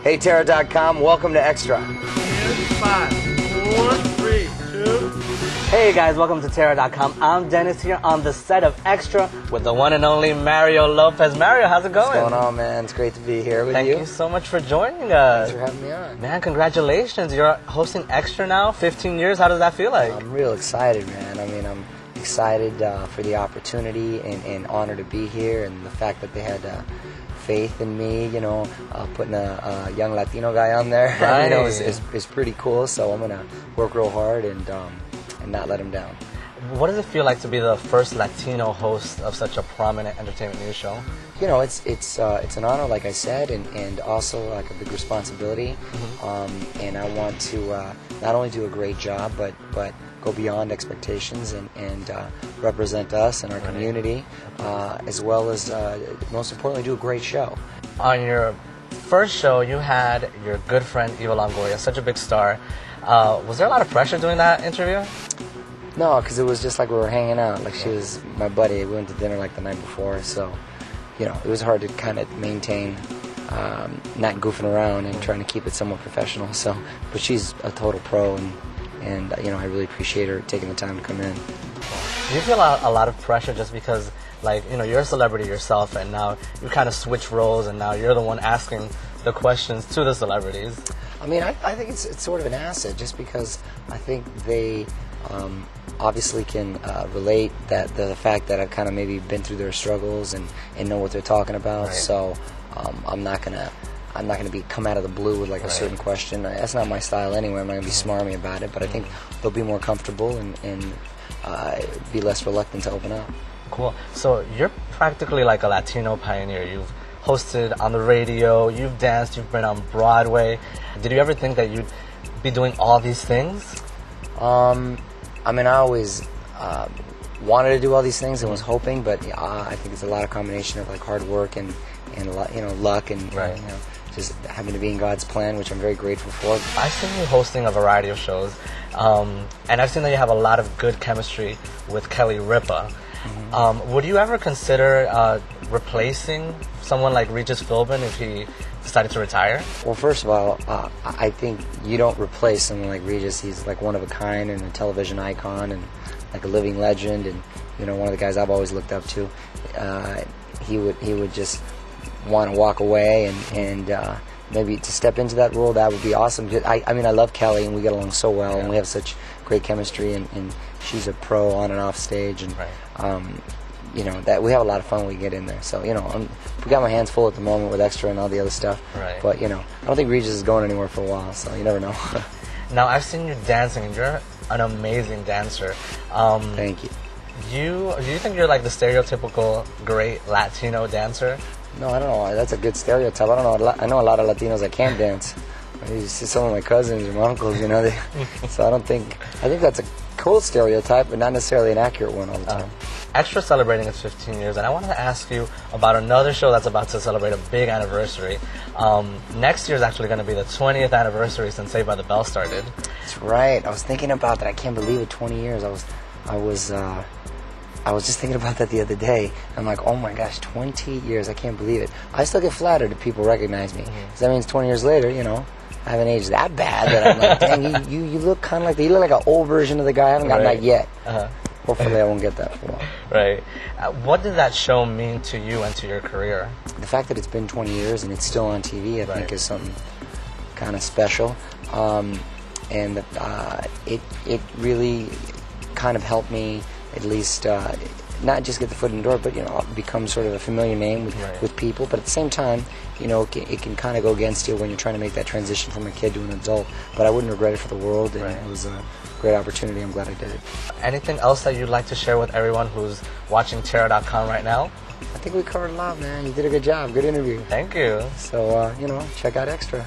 Hey, Terra.com, welcome to Extra. 5, 4, 3, 2. Hey guys, welcome to Terra.com. I'm Dennis here on the set of Extra with the one and only Mario Lopez. Mario, how's it going? What's going on, man? It's great to be here with you. Thank you so much for joining us. Thanks for having me on. Man, congratulations. You're hosting Extra now, 15 years. How does that feel like? I'm real excited, man. I mean, I'm excited for the opportunity and honored to be here, and the fact that they had faith in me, you know, putting a young Latino guy on there, right. you know, is pretty cool. So I'm gonna work real hard and not let him down. What does it feel like to be the first Latino host of such a prominent entertainment news show? You know, it's an honor, like I said, and also like a big responsibility. Mm-hmm. And I want to not only do a great job, but go beyond expectations and represent us and our community, as well as most importantly, do a great show. On your first show, you had your good friend Eva Longoria, such a big star. Was there a lot of pressure doing that interview? No, because it was just like we were hanging out. Like, she was my buddy. We went to dinner like the night before, so you know, it was hard to kind of maintain not goofing around and trying to keep it somewhat professional. So, but she's a total pro, and you know, I really appreciate her taking the time to come in. Do you feel a lot of pressure just because, like, you know, you're a celebrity yourself, and now you kind of switch roles, and now you're the one asking the questions to the celebrities? I mean, I think it's sort of an asset, just because I think they obviously can relate that the fact that I've kind of maybe been through their struggles and know what they're talking about. Right. So I'm not gonna come out of the blue with like a certain question. That's not my style anyway. I'm not gonna be smarmy about it, but I think they'll be more comfortable and be less reluctant to open up. Cool. So you're practically like a Latino pioneer. You've hosted on the radio, you've danced, you've been on Broadway. Did you ever think that you'd be doing all these things? I mean, I always wanted to do all these things and was hoping, but I think it's a lot of combination of like hard work and a lot, you know, luck and you know, just having to be in God's plan, which I'm very grateful for. I've seen you hosting a variety of shows, and I've seen that you have a lot of good chemistry with Kelly Ripa. Would you ever consider replacing someone like Regis Philbin if he decided to retire? Well, first of all, I think you don't replace someone like Regis. He's like one of a kind and a television icon and like a living legend, and you know, one of the guys I've always looked up to. He would just want to walk away and maybe to step into that role. That would be awesome. I mean, I love Kelly and we get along so well, and we have such great chemistry, and she's a pro on and off stage, and you know, that we have a lot of fun when we get in there. So, you know, we got my hands full at the moment with Extra and all the other stuff. But, you know, I don't think Regis is going anywhere for a while, so you never know. Now, I've seen you dancing, and you're an amazing dancer. Thank you. Do you think you're like the stereotypical great Latino dancer? No, I don't know. That's a good stereotype. I don't know. I know a lot of Latinos that can't dance. You see some of my cousins and my uncles, you know. So I think that's a cool stereotype, but not necessarily an accurate one all the time. Extra celebrating its 15 years, and I wanted to ask you about another show that's about to celebrate a big anniversary. Next year is actually going to be the 20th anniversary since Saved by the Bell started. That's right. I was thinking about that. I can't believe it. 20 years. I was just thinking about that the other day. I'm like, oh my gosh, 20 years. I can't believe it. I still get flattered if people recognize me. Because that means 20 years later, you know, I haven't aged that bad that I'm like, dang, you look kind of like you look like an old version of the guy. I haven't gotten that yet. Hopefully I won't get that for a while. Right. What did that show mean to you and to your career? The fact that it's been 20 years and it's still on TV, I think, is something kind of special. And it really kind of helped me at least not just get the foot in the door, but, you know, become sort of a familiar name with people. But at the same time, you know, it can kind of go against you when you're trying to make that transition from a kid to an adult. But I wouldn't regret it for the world, and it was a great opportunity. I'm glad I did it. Anything else that you'd like to share with everyone who's watching Terra.com right now? I think we covered a lot, man. You did a good job. Good interview. Thank you. So, you know, check out Extra.